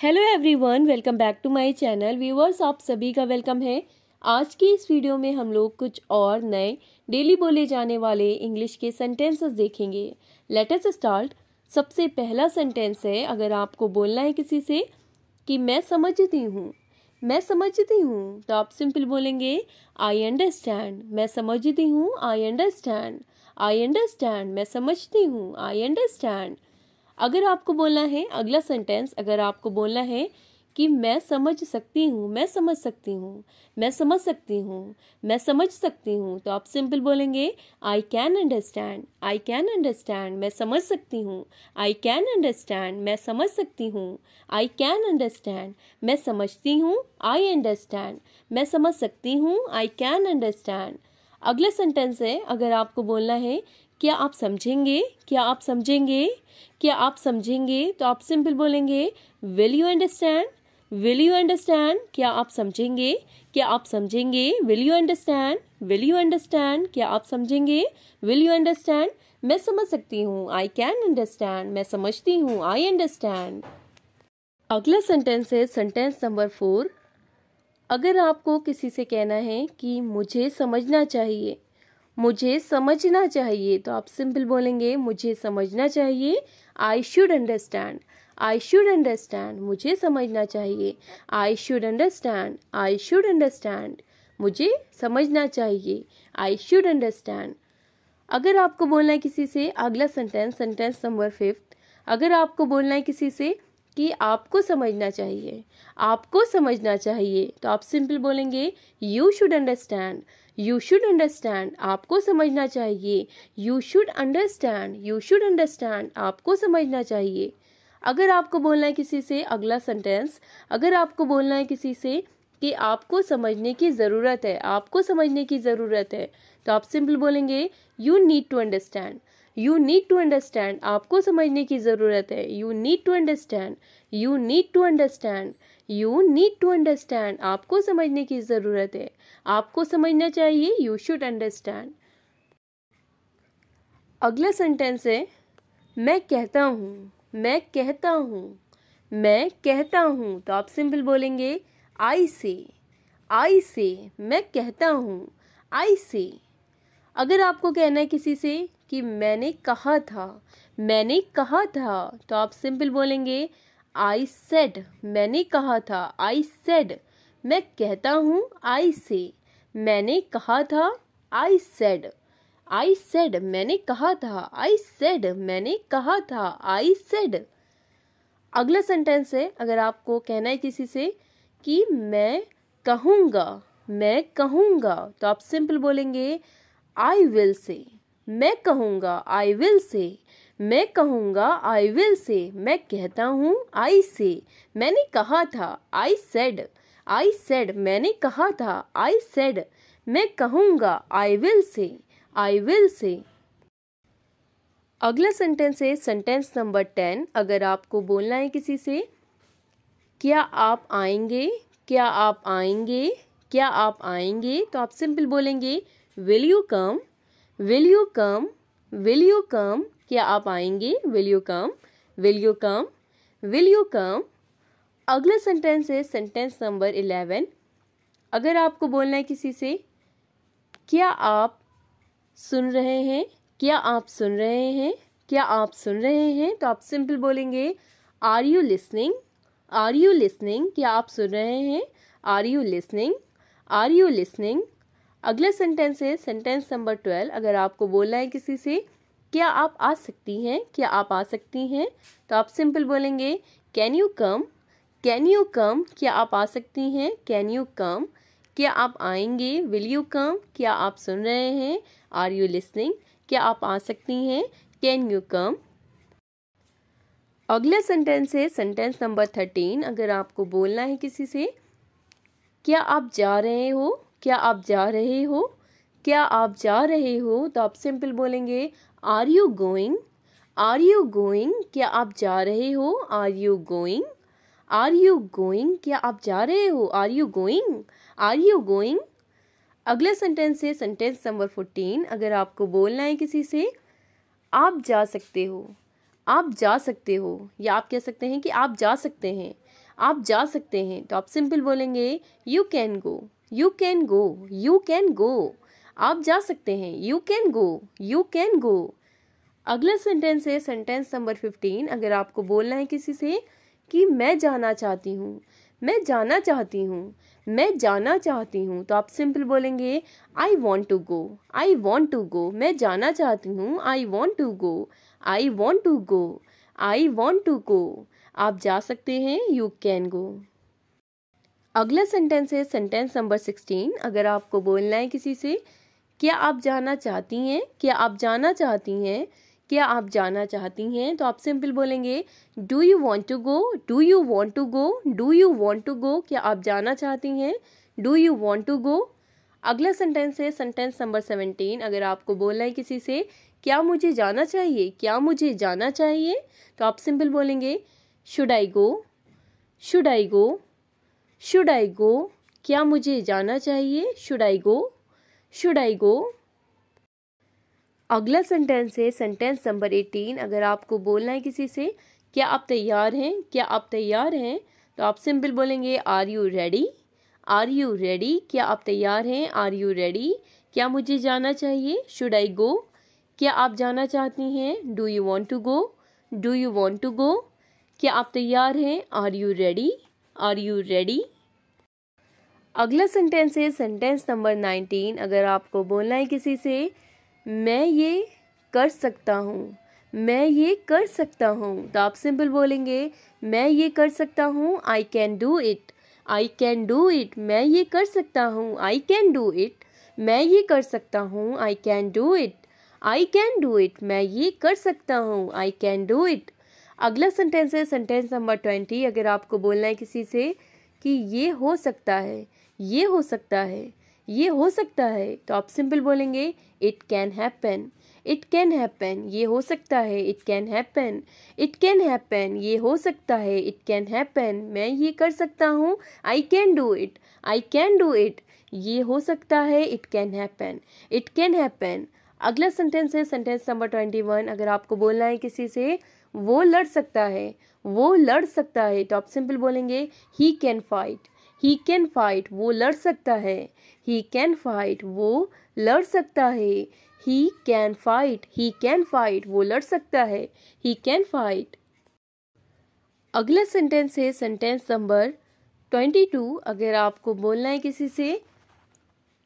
Hello everyone, welcome back to my channel. Viewers, आप सभी का वेलकम है। आज की इस वीडियो में हम लोग कुछ और नए डेली बोले जाने वाले इंग्लिश के सेंटेंसेस देखेंगे। Let us start. सबसे पहला सेंटेंस है, अगर आपको बोलना है किसी से कि मैं समझती हूँ, मैं समझती हूँ, तो आप सिंपल बोलेंगे आई अंडरस्टैंड। मैं समझती हूँ, आई अंडरस्टैंड। आई अंडरस्टैंड, मैं समझती हूँ, आई अंडरस्टैंड। अगर आपको बोलना है अगला सेंटेंस, अगर आपको बोलना है कि मैं समझ सकती हूँ, मैं समझ सकती हूँ, मैं समझ सकती हूँ, मैं समझ सकती हूँ, तो आप सिंपल बोलेंगे I can understand. I can understand, मैं समझ सकती हूँ। आई कैन अंडरस्टैंड, मैं समझ सकती हूँ। आई कैन अंडरस्टैंड, मैं समझती हूँ। आई अंडरस्टैंड, मैं समझ सकती हूँ। I can understand. अगला सेंटेंस है, अगर आपको बोलना है क्या आप समझेंगे, क्या आप समझेंगे, क्या आप समझेंगे, तो आप सिंपल बोलेंगे will you understand. Will you understand, क्या आप समझेंगे, क्या आप समझेंगे। Will you understand, will you understand, क्या आप समझेंगे। विल यू अंडरस्टैंड, मैं समझ सकती हूँ। आई कैन अंडरस्टैंड, मैं समझती हूँ। I understand. अगला सेंटेंस है सेंटेंस नंबर 4। अगर आपको किसी से कहना है कि मुझे समझना चाहिए, मुझे समझना चाहिए, तो आप सिंपल बोलेंगे मुझे समझना चाहिए। I should understand. I should understand, मुझे समझना चाहिए। I should understand. I should understand, मुझे समझना चाहिए। I should understand. अगर आपको बोलना है किसी से अगला सेंटेंस, सेंटेंस नंबर 5। अगर आपको बोलना है किसी से कि आपको समझना चाहिए, आपको समझना चाहिए, तो आप सिंपल बोलेंगे you should understand. You should understand, आपको समझना चाहिए। You should understand. You should understand, आपको समझना चाहिए। अगर आपको बोलना है किसी से अगला सेंटेंस, अगर आपको बोलना है किसी से कि आपको समझने की ज़रूरत है, आपको समझने की ज़रूरत है, तो आप सिंपल बोलेंगे you need to understand. You need to understand, आपको समझने की ज़रूरत है। You need to understand. You need to understand. You need to understand, आपको समझने की ज़रूरत है। आपको समझना चाहिए। You should understand. अगला सेंटेंस है मैं कहता हूँ, मैं कहता हूँ, मैं कहता हूँ, तो आप सिंपल बोलेंगे आई से। आई से, मैं कहता हूँ। आई से। अगर आपको कहना है किसी से कि मैंने कहा था, मैंने कहा था, तो आप सिंपल बोलेंगे आई सेड। मैंने कहा था। आई सेड, मैं कहता हूँ। आई से, मैंने कहा था। I said. आई सेड, मैंने कहा था। आई सेड, मैंने कहा था। I said. अगला सेंटेंस है, अगर आपको कहना है किसी से कि मैं कहूँगा, मैं कहूँगा, तो आप सिंपल बोलेंगे आई विल से। मैं कहूँगा। I will say. मैं कहूँगा। आई विल से, मैं कहता हूँ। आई से, मैंने कहा था। I said. आई सेड, मैंने कहा था। आई सेड, मैं कहूँगा। I will say. I will say. अगला सेंटेंस है सेंटेंस नंबर 10। अगर आपको बोलना है किसी से क्या आप आएंगे, क्या आप आएंगे, क्या आप आएंगे, तो आप सिंपल बोलेंगे will you come. Will you come. Will you come, क्या आप आएंगे। Will you come. Will you come. Will you come. अगला सेंटेंस है सेंटेंस नंबर 11। अगर आपको बोलना है किसी से क्या आप सुन रहे हैं, क्या आप सुन रहे हैं, क्या आप सुन रहे हैं, तो आप सिंपल बोलेंगे are you listening. Are you listening, क्या आप सुन रहे हैं। Are you listening. Are you listening. अगला सेंटेंस है सेंटेंस नंबर 12। अगर आपको बोलना है किसी से क्या आप आ सकती हैं, क्या आप आ सकती हैं, तो आप सिंपल बोलेंगे can you come. Can you come, क्या आप आ सकती हैं। कैन यू कम, क्या आप आएंगे। विल यू कम, क्या आप सुन रहे हैं। आर यू लिसनिंग, क्या आप आ सकती हैं। Can you come. अगला सेंटेंस है सेंटेंस नंबर 13। अगर आपको बोलना है किसी से क्या आप जा रहे हो, क्या आप जा रहे हो, क्या आप जा रहे हो, तो आप सिंपल बोलेंगे are you going. Are you going, क्या आप जा रहे हो। Are you going. Are you going, क्या आप जा रहे हो। Are you going. Are you going. अगला सेंटेंस है सेंटेंस नंबर 14। अगर आपको बोलना है किसी से आप जा सकते हो, आप जा सकते हो, या आप कह सकते हैं कि आप जा सकते हैं। आप जा सकते हैं तो आप सिंपल बोलेंगे you can go, you can go, you can go. आप जा सकते हैं, you can go, you can go. अगला सेंटेंस है सेंटेंस नंबर 15। अगर आपको बोलना है किसी से कि मैं जाना चाहती हूँ, मैं जाना चाहती हूँ, मैं जाना चाहती हूँ, तो आप सिंपल बोलेंगे I want to go, I want to go. मैं जाना चाहती हूँ, I want to go, I want to go, I want to go. आप जा सकते हैं, यू कैन गो। अगला सेंटेंस है सेंटेंस नंबर 16। अगर आपको बोलना है किसी से क्या आप जाना चाहती हैं, क्या आप जाना चाहती हैं, क्या आप जाना चाहती हैं, तो आप सिंपल बोलेंगे do you want to go, do you want to go, do you want to go. क्या आप जाना चाहती हैं, do you want to go. अगला सेंटेंस है सेंटेंस नंबर 17। अगर आपको बोलना है किसी से क्या मुझे जाना चाहिए, क्या मुझे जाना चाहिए, तो आप सिंपल बोलेंगे should I go, should I go, should I go. क्या मुझे जाना चाहिए, should I go, should I गो। अगला सेंटेंस है सेंटेंस नंबर 18। अगर आपको बोलना है किसी से क्या आप तैयार हैं, क्या आप तैयार हैं, तो आप सिंपल बोलेंगे are you ready, are you ready. क्या आप तैयार हैं, आर यू रेडी। क्या मुझे जाना चाहिए, शुड आई गो। क्या आप जाना चाहती हैं, do you want to go, do you want to go. क्या आप तैयार हैं, are you ready, are you ready. अगला सेंटेंस है सेंटेंस नंबर 19। अगर आपको बोलना है किसी से मैं ये कर सकता हूँ, मैं ये कर सकता हूँ, तो आप सिंपल बोलेंगे मैं ये कर सकता हूँ, I can do it, I can do it. मैं ये कर सकता हूँ, आई कैन डू इट। मैं ये कर सकता हूँ, I can do it, I can do it. मैं ये कर सकता हूँ, आई कैन डू इट। अगला सेंटेंस है सेंटेंस नंबर 20। अगर आपको बोलना है किसी से कि ये हो सकता है, ये हो सकता है, ये हो सकता है, तो आप सिंपल बोलेंगे it can happen, it can happen. ये हो सकता है, it can happen, it can happen. ये हो सकता है, इट कैन हैपन। मैं ये कर सकता हूँ, I can do it, I can do it. ये हो सकता है, it can happen, it can happen. अगला सेंटेंस है सेंटेंस नंबर 21। अगर आपको बोलना है किसी से वो लड़ सकता है, वो लड़ सकता है, तो आप सिंपल बोलेंगे he can fight, he can fight. वो लड़ सकता है, ही कैन फाइट। वो लड़ सकता है, he can fight, he can fight. वो लड़ सकता है, ही कैन फाइट। अगला सेंटेंस है सेंटेंस नंबर 22। अगर आपको बोलना है किसी से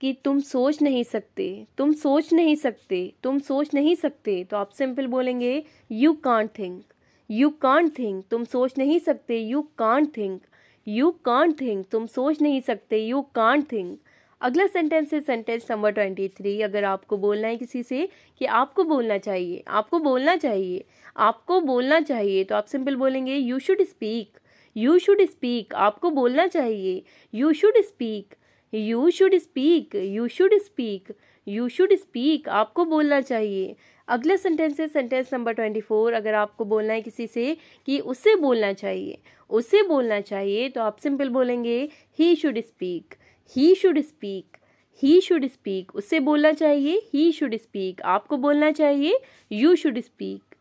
कि तुम सोच नहीं सकते, तुम सोच नहीं सकते, तुम सोच नहीं सकते, तो आप सिंपल बोलेंगे you can't think, you can't think. तुम सोच नहीं सकते, you can't think, you can't think. तुम सोच नहीं सकते, यू कांट थिंक। अगला सेंटेंस है सेंटेंस नंबर 23। अगर आपको बोलना है किसी से कि आपको बोलना चाहिए, आपको बोलना चाहिए, आपको बोलना चाहिए, तो आप सिंपल बोलेंगे you should speak, you should speak. आपको बोलना चाहिए, you should speak, you should speak, you should speak, you should speak. आपको बोलना चाहिए। अगला सेंटेंस है सेंटेंस नंबर 24। अगर आपको बोलना है किसी से कि उसे बोलना चाहिए, उसे बोलना चाहिए, तो आप सिंपल बोलेंगे he should speak, he should speak, he should speak. उसे बोलना चाहिए, ही शुड स्पीक। आपको बोलना चाहिए, यू शुड स्पीक।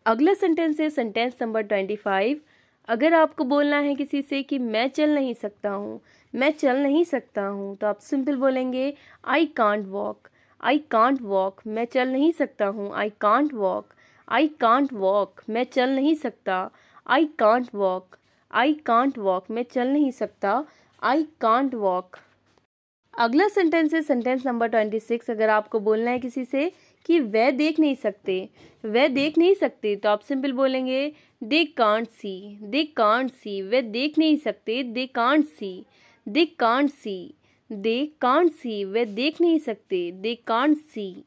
अगला सेंटेंस है सेंटेंस नंबर 25। अगर आपको बोलना है किसी से कि मैं चल नहीं सकता हूँ, मैं चल नहीं सकता हूँ, तो आप सिंपल बोलेंगे I can't walk, I can't walk. मैं चल नहीं सकता हूँ, I can't walk, I can't walk. मैं चल नहीं सकता, I can't walk, I can't walk. मैं चल नहीं सकता, आई कांट वॉक। अगला सेंटेंस है सेंटेंस नंबर 26। अगर आपको बोलना है किसी से कि वह देख नहीं सकते, वह देख नहीं सकते, तो आप सिंपल बोलेंगे they can't see, they can't see. वह देख नहीं सकते, they can't see, they can't see, they can't see. वह देख नहीं सकते, दे कांट सी।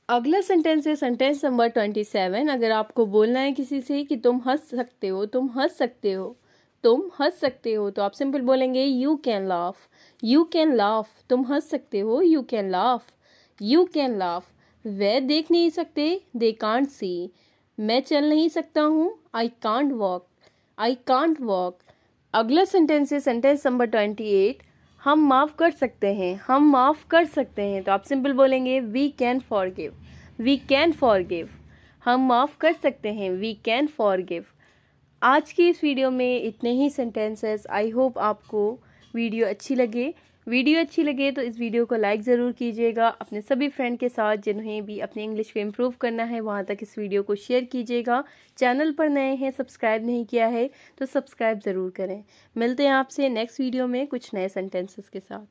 अगला सेंटेंस है सेंटेंस नंबर 27। अगर आपको बोलना है किसी से कि तुम हंस सकते हो, तुम हंस सकते हो, तुम हंस सकते हो, तो आप सिंपल बोलेंगे you can laugh, you can laugh. तुम हंस सकते हो, you can laugh, you can laugh. वह देख नहीं सकते, दे कांट सी। मैं चल नहीं सकता हूँ, I can't walk, I can't walk. अगला सेंटेंस है सेंटेंस नंबर 28। हम माफ़ कर सकते हैं, हम माफ़ कर सकते हैं, तो आप सिंपल बोलेंगे we can forgive, we can forgive. हम माफ़ कर सकते हैं, वी कैन फॉरगिव। आज की इस वीडियो में इतने ही सेंटेंसेस। आई होप आपको वीडियो अच्छी लगे तो इस वीडियो को लाइक ज़रूर कीजिएगा। अपने सभी फ्रेंड के साथ जिन्हें भी अपने इंग्लिश को इम्प्रूव करना है वहाँ तक इस वीडियो को शेयर कीजिएगा। चैनल पर नए हैं, सब्सक्राइब नहीं किया है तो सब्सक्राइब ज़रूर करें। मिलते हैं आपसे नेक्स्ट वीडियो में कुछ नए सेंटेंसेस के साथ।